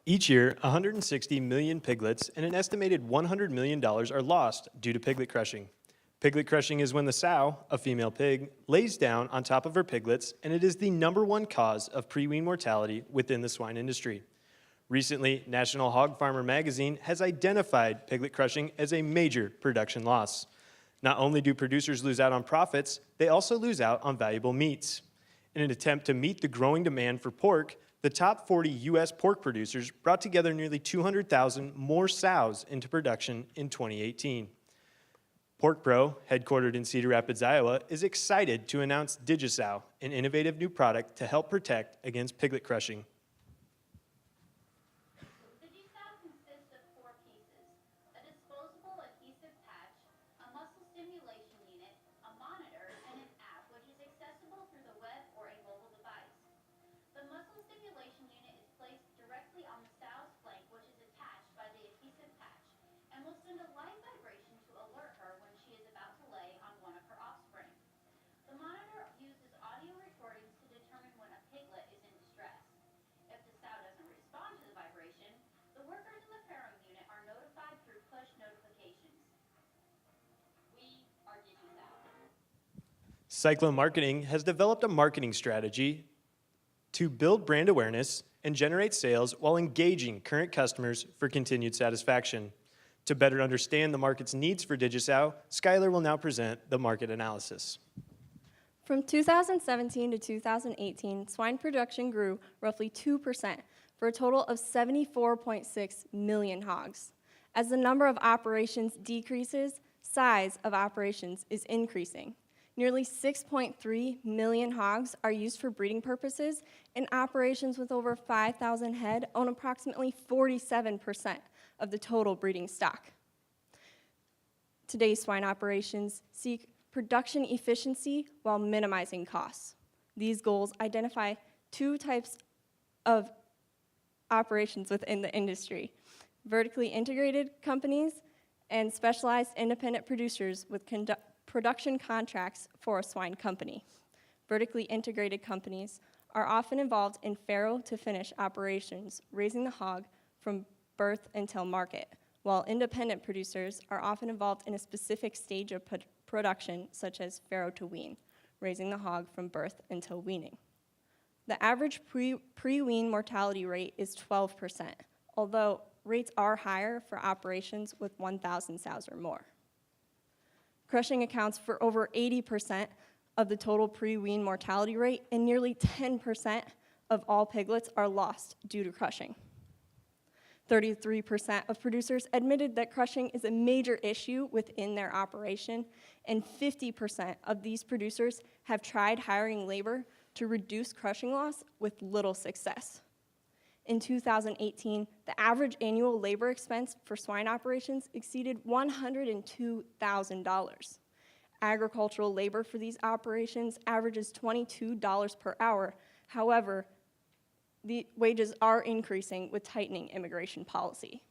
Each year, 160 million piglets and an estimated $100 million are lost due to piglet crushing. Piglet crushing is when the sow, a female pig, lays down on top of her piglets, and it is the #1 cause of pre-wean mortality within the swine industry. Recently, National Hog Farmer magazine has identified piglet crushing as a major production loss. Not only do producers lose out on profits, they also lose out on valuable meats. In an attempt to meet the growing demand for pork, the top 40 U.S. pork producers brought together nearly 200,000 more sows into production in 2018. PorkPro, headquartered in Cedar Rapids, Iowa, is excited to announce DigiSow, an innovative new product to help protect against piglet crushing. The DigiSow consists of 4 pieces: a disposable adhesive patch, a muscle stimulation unit, a monitor, and an app which is accessible through the web or a mobile device. The muscle stimulation unit is placed directly on the sow's flank, which is attached by the adhesive patch, and will send a light vibration to alert her when she is about to lay on one of her offspring. The monitor uses audio recordings to determine when a piglet is in distress. If the sow doesn't respond to the vibration, the workers in the farrowing unit are notified through push notifications. We are DigiSow. Cyclone Marketing has developed a marketing strategy to build brand awareness and generate sales while engaging current customers for continued satisfaction. To better understand the market's needs for DigiSow, Skylar will now present the market analysis. From 2017 to 2018, swine production grew roughly 2% for a total of 74.6 million hogs. As the number of operations decreases, size of operations is increasing. Nearly 6.3 million hogs are used for breeding purposes, and operations with over 5,000 head own approximately 47% of the total breeding stock. Today's swine operations seek production efficiency while minimizing costs. These goals identify 2 types of operations within the industry: vertically integrated companies and specialized independent producers with production contracts for a swine company. Vertically integrated companies are often involved in farrow to finish operations, raising the hog from birth until market, while independent producers are often involved in a specific stage of production, such as farrow to wean, raising the hog from birth until weaning. The average pre-wean mortality rate is 12%, although rates are higher for operations with 1,000 sows or more. Crushing accounts for over 80% of the total pre-wean mortality rate, and nearly 10% of all piglets are lost due to crushing. 33% of producers admitted that crushing is a major issue within their operation, and 50% of these producers have tried hiring labor to reduce crushing loss with little success. In 2018, the average annual labor expense for swine operations exceeded $102,000. Agricultural labor for these operations averages $22 per hour. However, the wages are increasing with tightening immigration policy.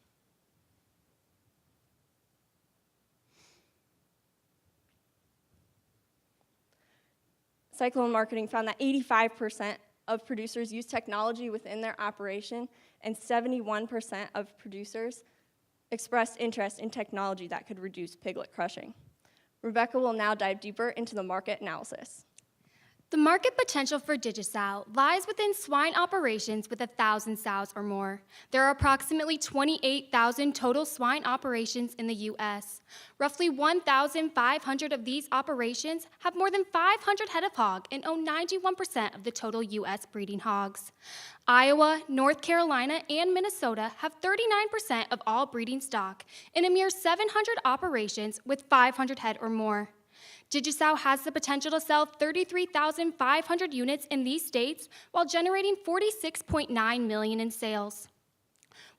Cyclone Marketing found that 85% of producers use technology within their operation, and 71% of producers expressed interest in technology that could reduce piglet crushing. Rebecca will now dive deeper into the market analysis. The market potential for DigiSow lies within swine operations with 1,000 sows or more. There are approximately 28,000 total swine operations in the U.S. Roughly 1,500 of these operations have more than 500 head of hog and own 91% of the total U.S. breeding hogs. Iowa, North Carolina, and Minnesota have 39% of all breeding stock and a mere 700 operations with 500 head or more. DigiSow has the potential to sell 33,500 units in these states while generating $46.9 million in sales.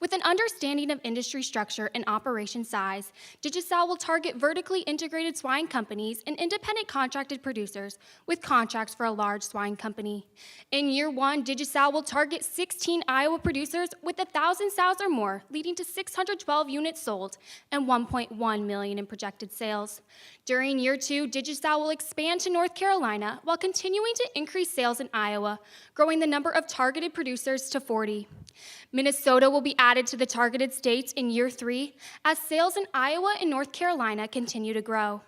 With an understanding of industry structure and operation size, Digicel will target vertically integrated swine companies and independent contracted producers with contracts for a large swine company. In year one, Digicel will target 16 Iowa producers with 1,000 sows or more, leading to 612 units sold and $1.1 million in projected sales. During year two, Digicel will expand to North Carolina while continuing to increase sales in Iowa, growing the number of targeted producers to 40. Minnesota will be added to the targeted states in year three as sales in Iowa and North Carolina continue to grow.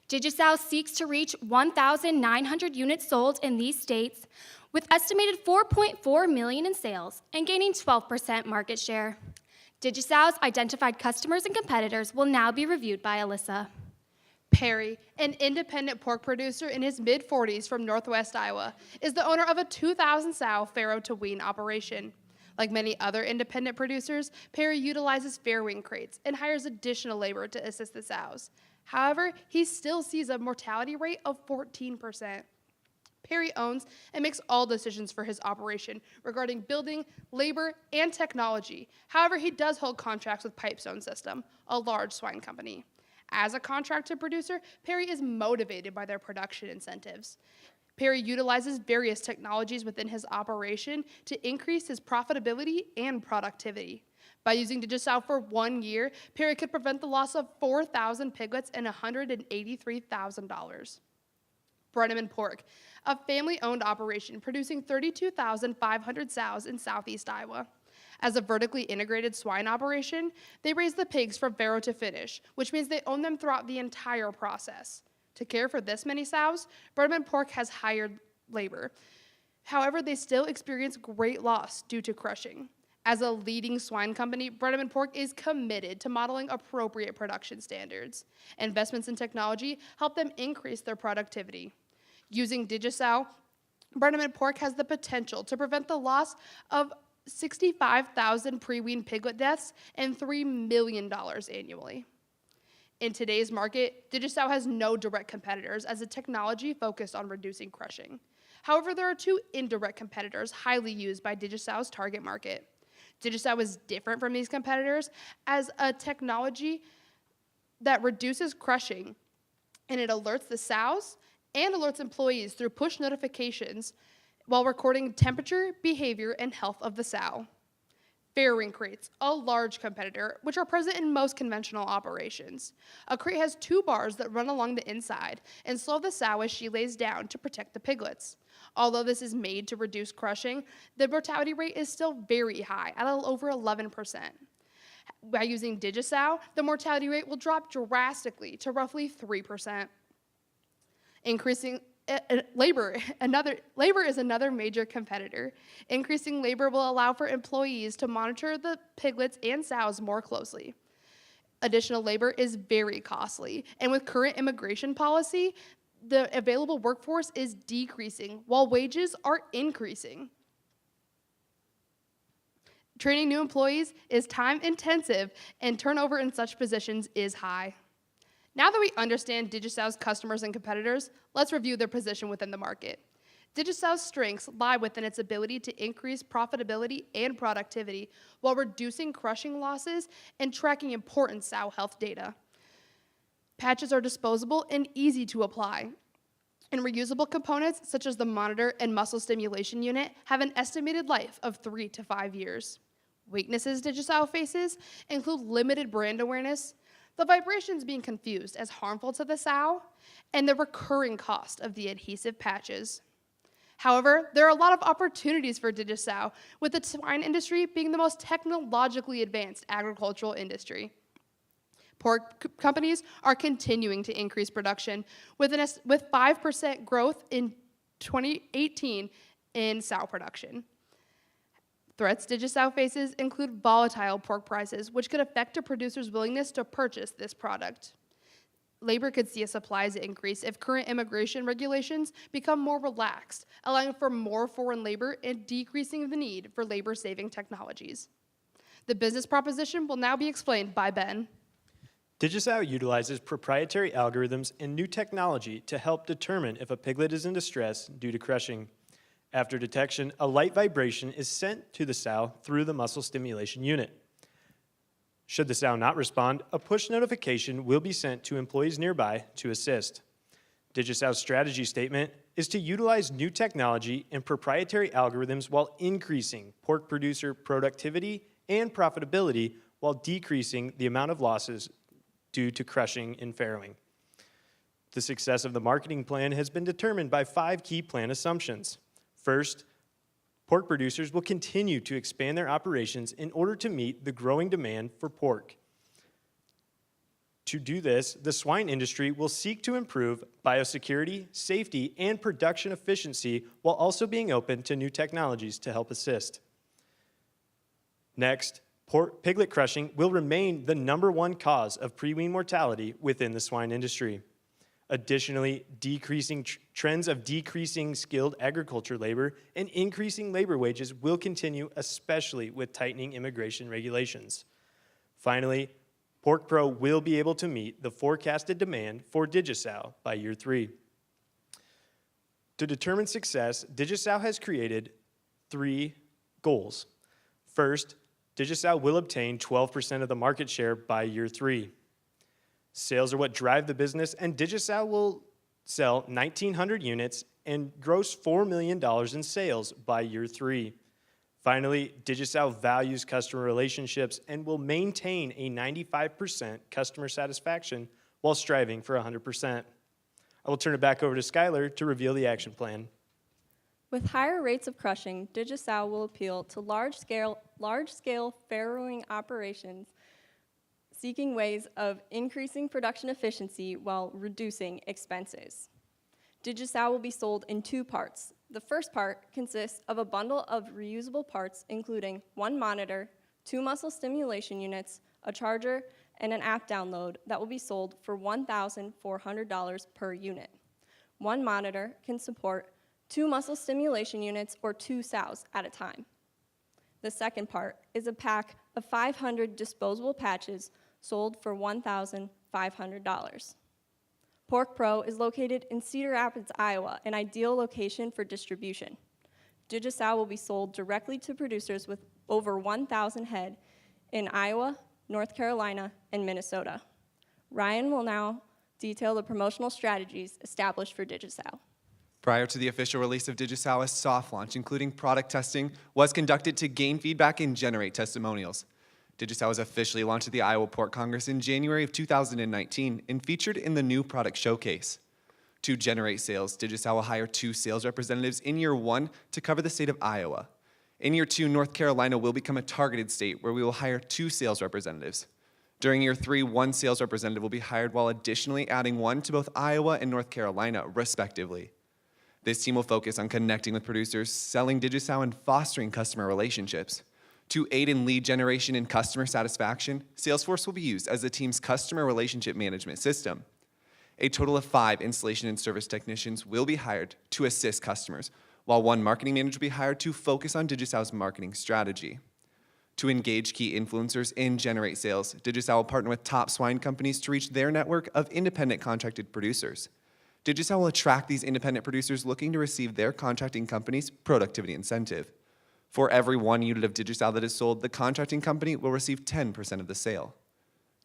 Digicel seeks to reach 1,900 units sold in these states with estimated $4.4 million in sales and gaining 12% market share. Digicel's identified customers and competitors will now be reviewed by Alyssa. Perry, an independent pork producer in his mid-40s from Northwest Iowa, is the owner of a 2,000 sow farrow-to-wean operation. Like many other independent producers, Perry utilizes fair-wean crates and hires additional labor to assist the sows. However, he still sees a mortality rate of 14%. Perry owns and makes all decisions for his operation regarding building, labor, and technology. However, he does hold contracts with Pipestone System, a large swine company. As a contracted producer, Perry is motivated by their production incentives. Perry utilizes various technologies within his operation to increase his profitability and productivity. By using Digicel for 1 year, Perry could prevent the loss of 4,000 piglets and $183,000. Brenneman Pork, a family-owned operation producing 32,500 sows in southeast Iowa. As a vertically integrated swine operation, they raise the pigs from farrow to finish, which means they own them throughout the entire process. To care for this many sows, Brenneman Pork has hired labor. However, they still experience great loss due to crushing. As a leading swine company, Brenneman Pork is committed to modeling appropriate production standards. Investments in technology help them increase their productivity. Using Digicel, Brenneman Pork has the potential to prevent the loss of 65,000 pre-wean piglet deaths and $3 million annually. In today's market, Digicel has no direct competitors as a technology focused on reducing crushing. However, there are two indirect competitors highly used by Digicel's target market. Digicel is different from these competitors as a technology that reduces crushing, and it alerts the sows and alerts employees through push notifications while recording temperature, behavior, and health of the sow. Farrowing crates, a large competitor, which are present in most conventional operations. A crate has 2 bars that run along the inside and slow the sow as she lays down to protect the piglets. Although this is made to reduce crushing, the mortality rate is still very high, at over 11%. By using Digicel, the mortality rate will drop drastically to roughly 3%. Increasing labor is another major competitor. Increasing labor will allow for employees to monitor the piglets and sows more closely. Additional labor is very costly, and with current immigration policy, the available workforce is decreasing while wages are increasing. Training new employees is time intensive, and turnover in such positions is high. Now that we understand Digicel's customers and competitors, let's review their position within the market. Digicel's strengths lie within its ability to increase profitability and productivity while reducing crushing losses and tracking important sow health data. Patches are disposable and easy to apply. And reusable components, such as the monitor and muscle stimulation unit, have an estimated life of 3 to 5 years. Weaknesses Digicel faces include limited brand awareness, the vibrations being confused as harmful to the sow, and the recurring cost of the adhesive patches. However, there are a lot of opportunities for Digicel, with the swine industry being the most technologically advanced agricultural industry. Pork companies are continuing to increase production with 5% growth in 2018 in sow production. Threats Digicel faces include volatile pork prices, which could affect a producer's willingness to purchase this product. Labor could see a supplies increase if current immigration regulations become more relaxed, allowing for more foreign labor and decreasing the need for labor-saving technologies. The business proposition will now be explained by Ben. Digicel utilizes proprietary algorithms and new technology to help determine if a piglet is in distress due to crushing. After detection, a light vibration is sent to the sow through the muscle stimulation unit. Should the sow not respond, a push notification will be sent to employees nearby to assist. DigiSow's strategy statement is to utilize new technology and proprietary algorithms while increasing pork producer productivity and profitability while decreasing the amount of losses due to crushing and farrowing. The success of the marketing plan has been determined by 5 key plan assumptions. First, pork producers will continue to expand their operations in order to meet the growing demand for pork. To do this, the swine industry will seek to improve biosecurity, safety, and production efficiency while also being open to new technologies to help assist. Next, piglet crushing will remain the #1 cause of pre-wean mortality within the swine industry. Additionally, decreasing trends of decreasing skilled agriculture labor and increasing labor wages will continue, especially with tightening immigration regulations. Finally, PorkPro will be able to meet the forecasted demand for DigiSow by year 3. To determine success, DigiSow has created 3 goals. First, DigiSow will obtain 12% of the market share by year 3. Sales are what drive the business, and DigiSow will sell 1,900 units and gross $4 million in sales by year 3. Finally, DigiSow values customer relationships and will maintain a 95% customer satisfaction while striving for 100%. I will turn it back over to Skylar to reveal the action plan. With higher rates of crushing, DigiSow will appeal to large-scale farrowing operations seeking ways of increasing production efficiency while reducing expenses. DigiSow will be sold in 2 parts. The first part consists of a bundle of reusable parts including 1 monitor, 2 muscle stimulation units, a charger, and an app download that will be sold for $1,400 per unit. 1 monitor can support 2 muscle stimulation units or 2 sows at a time. The second part is a pack of 500 disposable patches sold for $1,500. PorkPro is located in Cedar Rapids, Iowa, an ideal location for distribution. DigiSow will be sold directly to producers with over 1,000 head in Iowa, North Carolina, and Minnesota. Ryan will now detail the promotional strategies established for DigiSow. Prior to the official release of DigiSow, a soft launch, including product testing, was conducted to gain feedback and generate testimonials. DigiSow was officially launched at the Iowa Pork Congress in January of 2019 and featured in the new product showcase. To generate sales, DigiSow will hire 2 sales representatives in year 1 to cover the state of Iowa. In year 2, North Carolina will become a targeted state where we will hire 2 sales representatives. During year 3, 1 sales representative will be hired while additionally adding 1 to both Iowa and North Carolina, respectively. This team will focus on connecting with producers, selling DigiSow, and fostering customer relationships. To aid in lead generation and customer satisfaction, Salesforce will be used as the team's customer relationship management system. A total of 5 installation and service technicians will be hired to assist customers, while 1 marketing manager will be hired to focus on DigiSow's marketing strategy. To engage key influencers and generate sales, DigiSow will partner with top swine companies to reach their network of independent contracted producers. DigiSow will attract these independent producers looking to receive their contracting company's productivity incentive. For every 1 unit of DigiSow that is sold, the contracting company will receive 10% of the sale.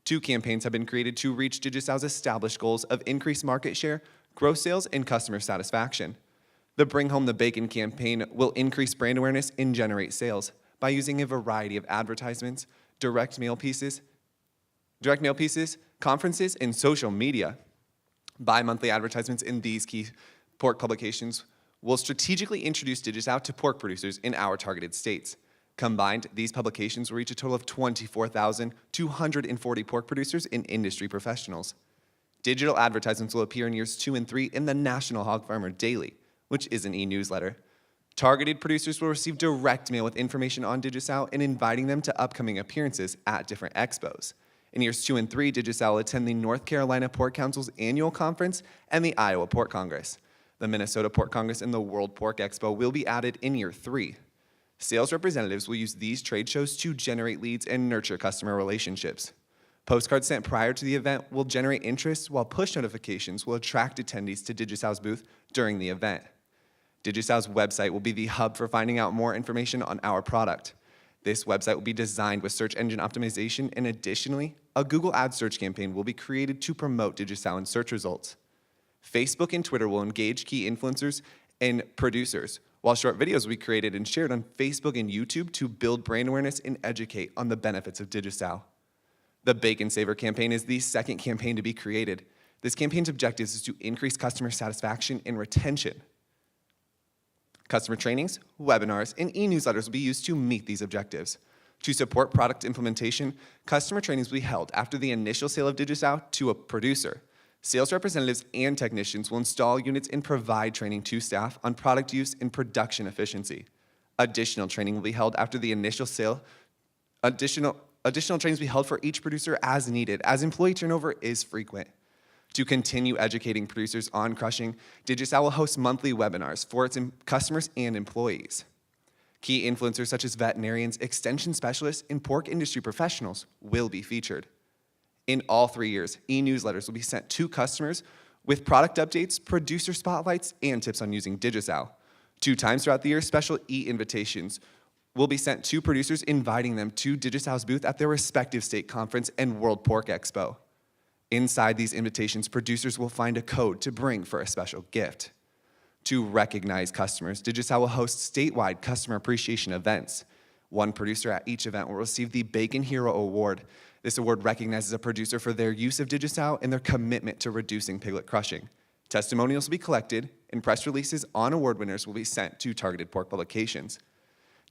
2 campaigns have been created to reach DigiSow's established goals of increased market share, gross sales, and customer satisfaction. The Bring Home the Bacon campaign will increase brand awareness and generate sales by using a variety of advertisements, direct mail pieces, conferences, and social media. Bi-monthly advertisements in these key pork publications will strategically introduce DigiSow to pork producers in our targeted states. Combined, these publications will reach a total of 24,240 pork producers and industry professionals. Digital advertisements will appear in years 2 and 3 in the National Hog Farmer Daily, which is an e-newsletter. Targeted producers will receive direct mail with information on DigiSow and inviting them to upcoming appearances at different expos. In years 2 and 3, DigiSow will attend the North Carolina Pork Council's annual conference and the Iowa Pork Congress. The Minnesota Pork Congress and the World Pork Expo will be added in year 3. Sales representatives will use these trade shows to generate leads and nurture customer relationships. Postcards sent prior to the event will generate interest, while push notifications will attract attendees to DigiSow's booth during the event. DigiSow's website will be the hub for finding out more information on our product. This website will be designed with search engine optimization, and additionally, a Google Ads search campaign will be created to promote Digicel in search results. Facebook and Twitter will engage key influencers and producers, while short videos will be created and shared on Facebook and YouTube to build brand awareness and educate on the benefits of Digicel. The Bacon Saver campaign is the second campaign to be created. This campaign's objective is to increase customer satisfaction and retention. Customer trainings, webinars, and e-newsletters will be used to meet these objectives. To support product implementation, customer trainings will be held after the initial sale of Digicel to a producer. Sales representatives and technicians will install units and provide training to staff on product use and production efficiency. Additional training will be held after the initial sale. Additional trainings will be held for each producer as needed, as employee turnover is frequent. To continue educating producers on crushing, Digicel will host monthly webinars for its customers and employees. Key influencers such as veterinarians, extension specialists, and pork industry professionals will be featured. In all 3 years, e-newsletters will be sent to customers with product updates, producer spotlights, and tips on using Digicel. 2 times throughout the year, special e-invitations will be sent to producers, inviting them to Digicel's booth at their respective state conference and World Pork Expo. Inside these invitations, producers will find a code to bring for a special gift. To recognize customers, Digicel will host statewide customer appreciation events. One producer at each event will receive the Bacon Hero Award. This award recognizes a producer for their use of Digicel and their commitment to reducing piglet crushing. Testimonials will be collected, and press releases on award winners will be sent to targeted pork publications.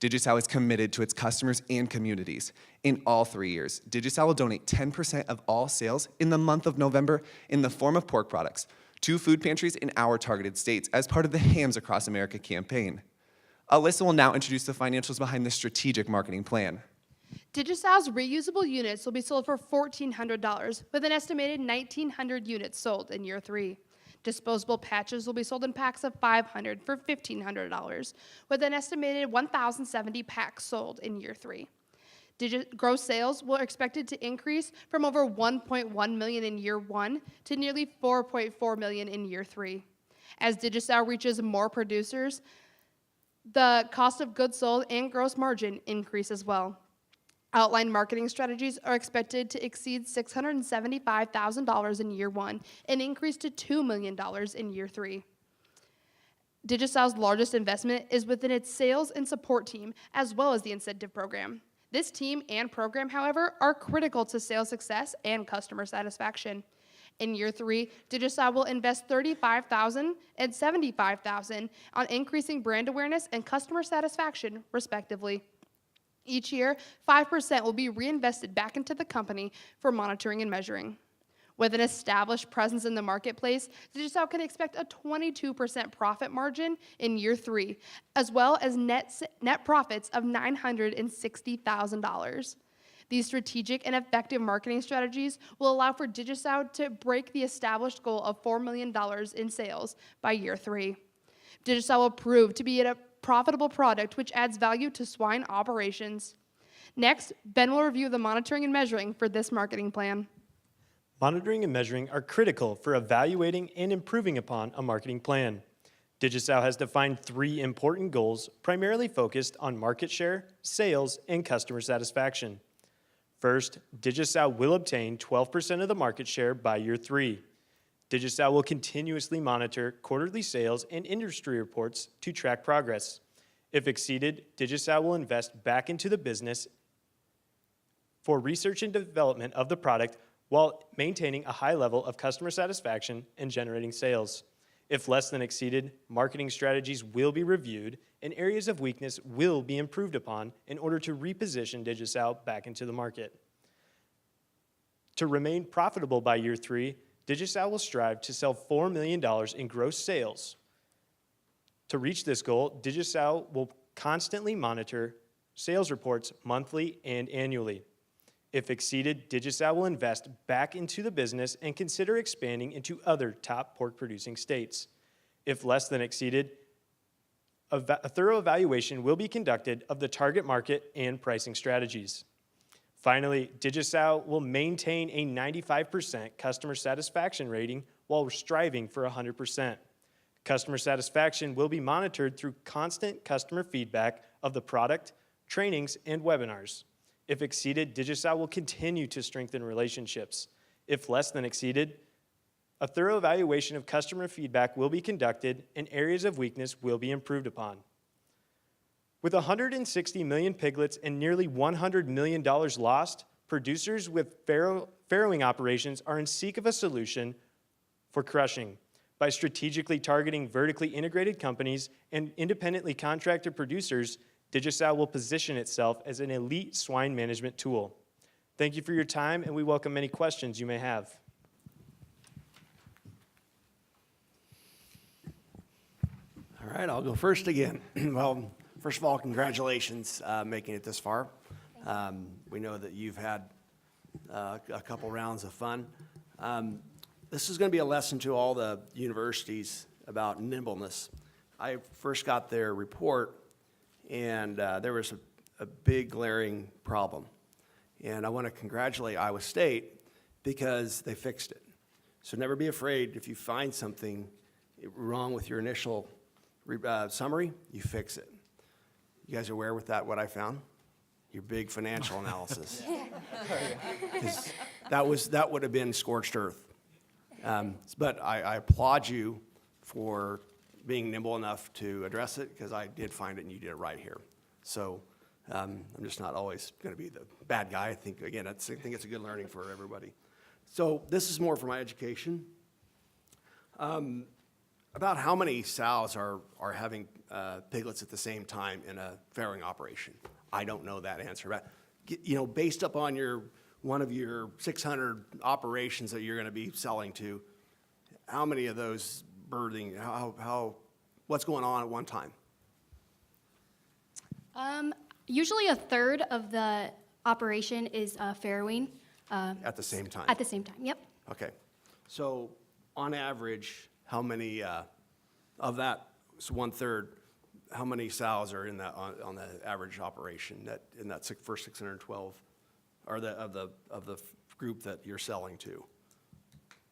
Digicel is committed to its customers and communities. In all 3 years, Digicel will donate 10% of all sales in the month of November in the form of pork products to food pantries in our targeted states as part of the Hams Across America campaign. Alyssa will now introduce the financials behind the strategic marketing plan. Digicel's reusable units will be sold for $1,400, with an estimated 1,900 units sold in year 3. Disposable patches will be sold in packs of 500 for $1,500, with an estimated 1,070 packs sold in year 3. Gross sales were expected to increase from over $1.1 million in year 1 to nearly $4.4 million in year 3. As Digicel reaches more producers, the cost of goods sold and gross margin increase as well. Outline marketing strategies are expected to exceed $675,000 in year 1 and increase to $2 million in year 3. Digicel's largest investment is within its sales and support team, as well as the incentive program. This team and program, however, are critical to sales success and customer satisfaction. In year 3, Digicel will invest $35,000 and $75,000 on increasing brand awareness and customer satisfaction, respectively. Each year, 5% will be reinvested back into the company for monitoring and measuring. With an established presence in the marketplace, Digicel can expect a 22% profit margin in year 3, as well as net profits of $960,000. These strategic and effective marketing strategies will allow for Digicel to break the established goal of $4 million in sales by year 3. Digicel will prove to be a profitable product which adds value to swine operations. Next, Ben will review the monitoring and measuring for this marketing plan. Monitoring and measuring are critical for evaluating and improving upon a marketing plan. Digicel has defined 3 important goals, primarily focused on market share, sales, and customer satisfaction. First, Digicel will obtain 12% of the market share by year 3. Digicel will continuously monitor quarterly sales and industry reports to track progress. If exceeded, Digicel will invest back into the business for research and development of the product while maintaining a high level of customer satisfaction and generating sales. If less than exceeded, marketing strategies will be reviewed and areas of weakness will be improved upon in order to reposition Digicel back into the market. To remain profitable by year 3, Digicel will strive to sell $4 million in gross sales. To reach this goal, Digicel will constantly monitor sales reports monthly and annually. If exceeded, Digicel will invest back into the business and consider expanding into other top pork-producing states. If less than exceeded, a thorough evaluation will be conducted of the target market and pricing strategies. Finally, Digicel will maintain a 95% customer satisfaction rating while striving for 100%. Customer satisfaction will be monitored through constant customer feedback of the product, trainings, and webinars. If exceeded, Digicel will continue to strengthen relationships. If less than exceeded, a thorough evaluation of customer feedback will be conducted and areas of weakness will be improved upon. With 160 million piglets and nearly $100 million lost, producers with farrowing operations are in seek of a solution for crushing. By strategically targeting vertically integrated companies and independently contracted producers, Digicel will position itself as an elite swine management tool. Thank you for your time, and we welcome any questions you may have. All right, I'll go first again. Well, first of all, congratulations making it this far. We know that you've had a couple rounds of fun. This is going to be a lesson to all the universities about nimbleness. I first got their report, and there was a big glaring problem. And I want to congratulate Iowa State because they fixed it. So never be afraid if you find something wrong with your initial summary, you fix it. You guys are aware with that what I found? Your big financial analysis. 'Cause that would have been scorched earth. But I applaud you for being nimble enough to address it, because I did find it and you did it right here. So I'm just not always going to be the bad guy. I think, again, I think it's a good learning for everybody. So this is more for my education. About how many sows are having piglets at the same time in a farrowing operation? I don't know that answer. But, based upon one of your 600 operations that you're going to be selling to, how many of those birthing, what's going on at one time? Usually a third of the operation is farrowing. At the same time? At the same time, yep. Okay. So on average, how many of that, so 1/3, how many sows are in that on the average operation in that first 612, or of the group that you're selling to?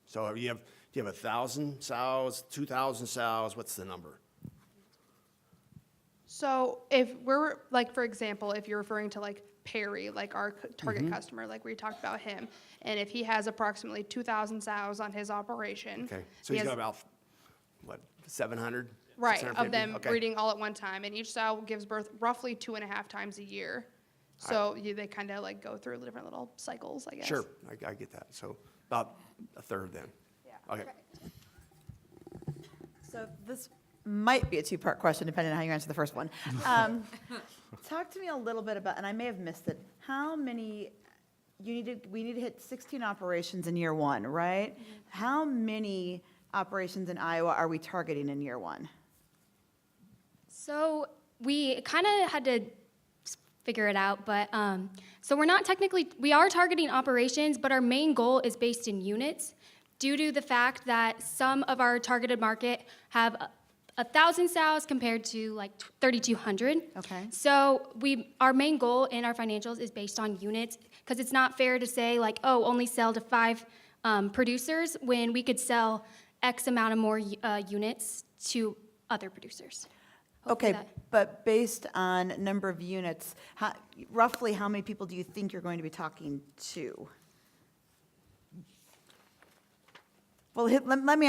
So do you have 1,000 sows, 2,000 sows? What's the number? So if we're, like, for example, if you're referring to like Perry, like our target customer, like we talked about him, and if he has approximately 2,000 sows on his operation. Okay, so he he's has- got about, what, 700? Right, 650? of them Okay. breeding all at one time, and each sow gives birth roughly 2.5 times a year. So they kind of like go through different little cycles, I guess. Sure, I get that. So about a third then? Yeah. Okay. So this might be a two-part question, depending on how you answer the first one. Talk to me a little bit about, and I may have missed it, how many, we need to hit 16 operations in year one, right? How many operations in Iowa are we targeting in year one? So we kind of had to figure it out, but so we are targeting operations, but our main goal is based in units due to the fact that some of our targeted market have 1,000 sows compared to like 3,200. Okay. So our main goal in our financials is based on units, because it's not fair to say like, oh, only sell to 5 producers when we could sell X amount of more units to other producers. Hopefully Okay, that- but based on number of units, roughly how many people do you think you're going to be talking to? Well, let me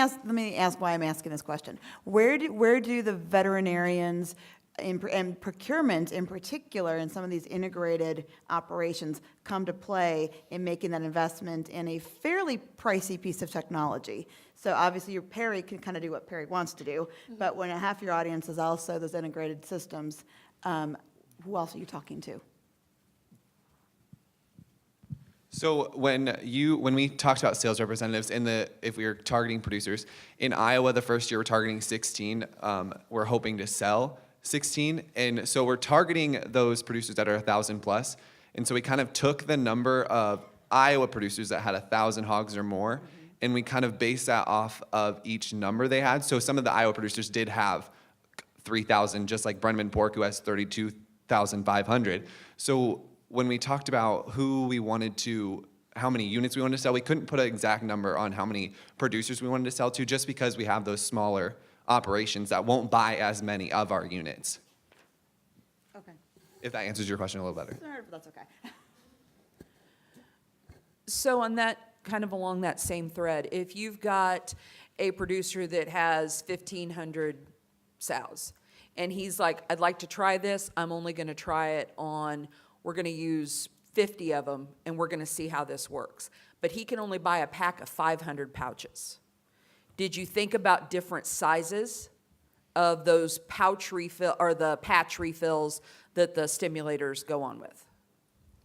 ask why I'm asking this question. Where do the veterinarians and procurement in particular in some of these integrated operations come to play in making that investment in a fairly pricey piece of technology? So obviously your Perry can kind of do what Perry wants to do, but when half your audience is also those integrated systems, who else are you talking to? So when we talked about sales representatives if we were targeting producers, in Iowa the first year we're targeting 16, we're hoping to sell 16, and so we're targeting those producers that are 1,000 plus, and so we kind of took the number of Iowa producers that had 1,000 hogs or more, and we kind of based that off of each number they had. So some of the Iowa producers did have 3,000, just like Brenneman Pork, who has 32,500. So when we talked about how many units we wanted to sell, we couldn't put an exact number on how many producers we wanted to sell to, just because we have those smaller operations that won't buy as many of our units. Okay. if that answers your question a little better. That's okay. So on that, kind of along that same thread, if you've got a producer that has 1,500 sows, and he's like, I'd like to try this, I'm only gonna try it on, we're gonna use 50 of them, and we're gonna see how this works. But he can only buy a pack of 500 pouches. Did you think about different sizes of those pouch refill, or the patch refills that the stimulators go on with?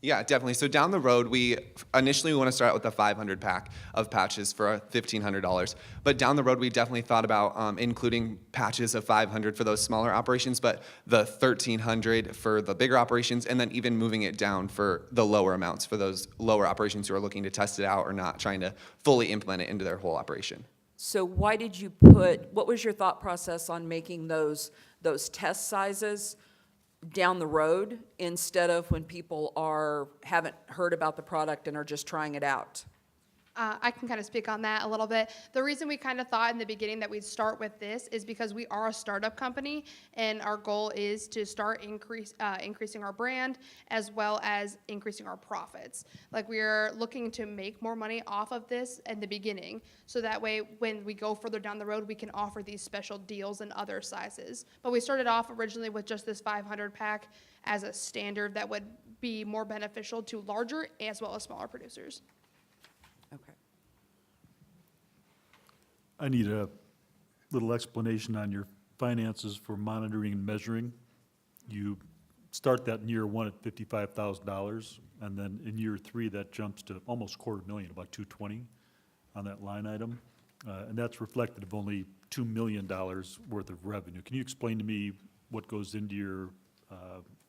Yeah, definitely. So down the road, we initially want to start out with a 500 pack of patches for $1,500. But down the road, we definitely thought about including patches of 500 for those smaller operations, but the 1,300 for the bigger operations, and then even moving it down for the lower amounts for those lower operations who are looking to test it out or not trying to fully implement it into their whole operation. So why did you put, what was your thought process on making those test sizes down the road instead of when people haven't heard about the product and are just trying it out? I can kind of speak on that a little bit. The reason we kind of thought in the beginning that we'd start with this is because we are a startup company, and our goal is to start increasing our brand as well as increasing our profits. Like, we're looking to make more money off of this in the beginning, so that way when we go further down the road, we can offer these special deals in other sizes. But we started off originally with just this 500 pack as a standard that would be more beneficial to larger as well as smaller producers. Okay. I need a little explanation on your finances for monitoring and measuring. You start that in year one at $55,000, and then in year three, that jumps to almost $250,000, about $220,000 on that line item. And that's reflected of only $2 million worth of revenue. Can you explain to me what goes into your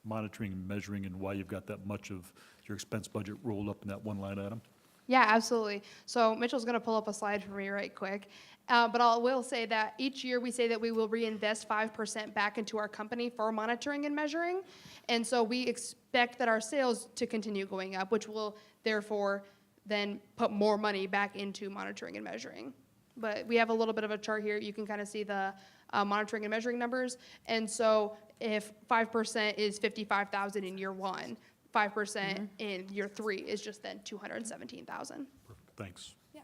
monitoring and measuring, and why you've got that much of your expense budget rolled up in that one line item? Yeah, absolutely. So Mitchell's going to pull up a slide for me right quick. But I will say that each year we say that we will reinvest 5% back into our company for monitoring and measuring. And so we expect that our sales to continue going up, which will therefore then put more money back into monitoring and measuring. But we have a little bit of a chart here. You can kind of see the monitoring and measuring numbers. And so if 5% is $55,000 in year one, 5% in year three is just then $217,000. Perfect, thanks. Yeah.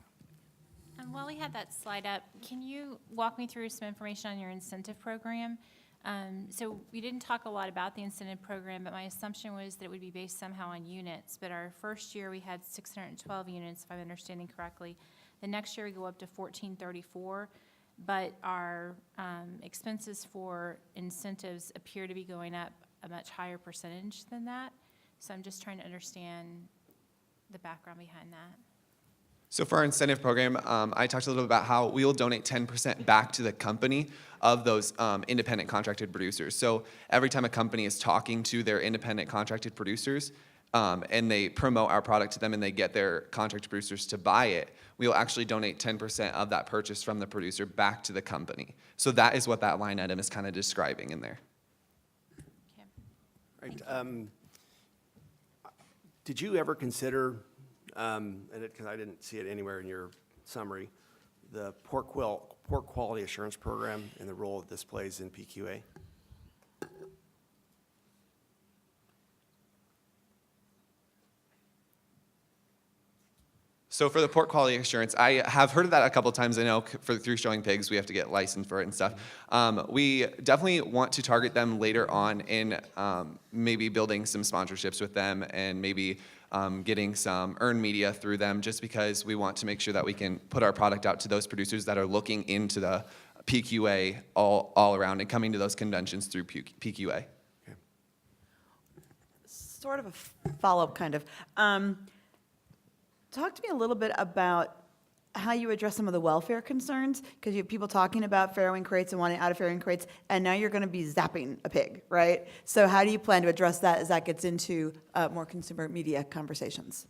And while we had that slide up, can you walk me through some information on your incentive program? So we didn't talk a lot about the incentive program, but my assumption was that it would be based somehow on units. But our first year, we had 612 units, if I'm understanding correctly. The next year, we go up to 1,434. But our expenses for incentives appear to be going up a much higher percentage than that. So I'm just trying to understand the background behind that. So for our incentive program, I talked a little bit about how we will donate 10% back to the company of those independent contracted producers. So every time a company is talking to their independent contracted producers, and they promote our product to them and they get their contracted producers to buy it, we will actually donate 10% of that purchase from the producer back to the company. So that is what that line item is kind of describing in there. Okay. Right. Did you ever consider, because I didn't see it anywhere in your summary, the pork quality assurance program and the role that this plays in PQA? So for the pork quality assurance, I have heard of that a couple of times. I know through Showing Pigs, we have to get licensed for it and stuff. We definitely want to target them later on in maybe building some sponsorships with them and maybe getting some earned media through them, just because we want to make sure that we can put our product out to those producers that are looking into the PQA all around and coming to those conventions through PQA. Okay. Sort of a follow-up, kind of. Talk to me a little bit about how you address some of the welfare concerns, because you have people talking about farrowing crates and wanting out of farrowing crates, and now you're going to be zapping a pig, right? So how do you plan to address that as that gets into more consumer media conversations?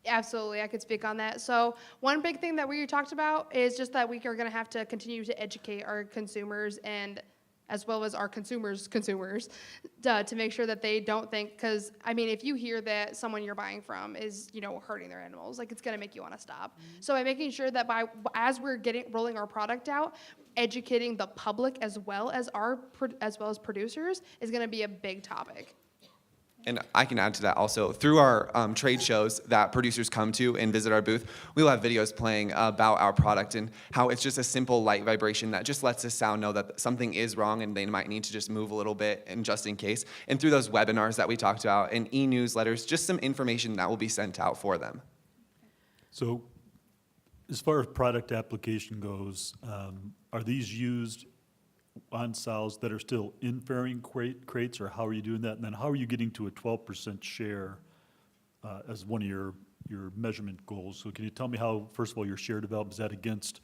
Absolutely, I could speak on that. So one big thing that we talked about is just that we are going to have to continue to educate our consumers and as well as our consumers to make sure that they don't think, because I mean, if you hear that someone you're buying from is, hurting their animals, like, it's going to make you want to stop. So by making sure that as we're rolling our product out, educating the public as well as producers is going to be a big topic. And I can add to that also. Through our trade shows that producers come to and visit our booth, we will have videos playing about our product and how it's just a simple light vibration that just lets the sow know that something is wrong and they might need to just move a little bit and just in case. And through those webinars that we talked about and e-newsletters, just some information that will be sent out for them. So as far as product application goes, are these used on sows that are still in farrowing crates, or how are you doing that? And then how are you getting to a 12% share as one of your measurement goals? So can you tell me how, first of all, your share developed? Is that against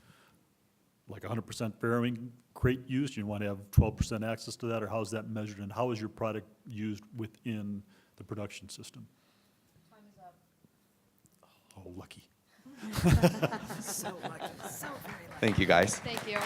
like 100% farrowing crate use? You want to have 12% access to that, or how is that measured? And how is your product used within the production system? Oh, lucky. Thank you, guys. Thank you.